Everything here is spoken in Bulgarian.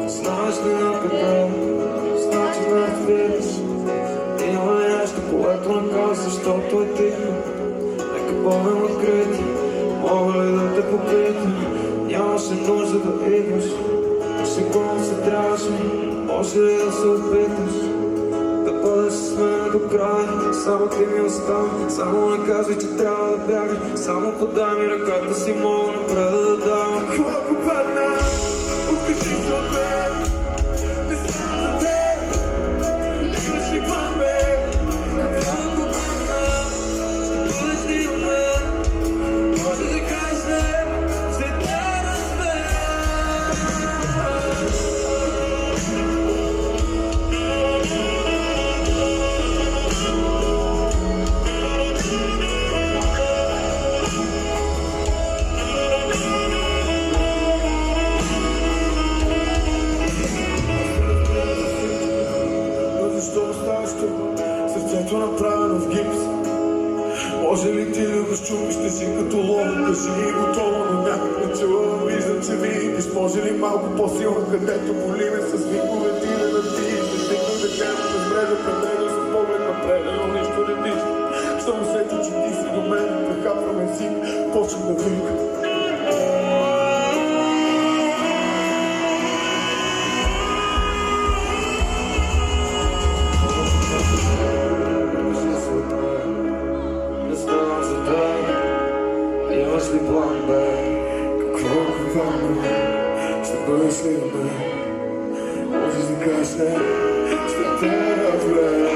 Знаеш ли на какво значи да разбираш? Има нещо, което не казваш, защото е тихо. Нека бъдем открити, мога ли да те попитам? Нямаше нужда да идваш, секунда се трябваше. Може ли да се опиташ да бъдеш с мен до края? Само ти ми остана, само не казвай, че трябва да бягаш. Само подай ми ръката си, мога напред да давам. Колко падна, откажи се от мен. Не знам за теб, имаш ли план Б? Колко падна, ще бъдеш ли у мен? Може да кажеш не, след да разбера. Сърцето направено в гипс. Може ли ти да го щупиш, не си като лово? Кажи и готово, но някак не чува. Виждам, че видиш. Може ли малко по-силно, където боли ме с викове ти да надиш? Не стигна да кажа, без мрежа пред с поглед напред, но нищо не вижда. Щом усети, че ти си до мен, прехапвам език, почвам да вика. Имаш ли план Б? Какво план Б? Ще бъдеш ли до мен? Можеш да кажеш не, ще те разбера.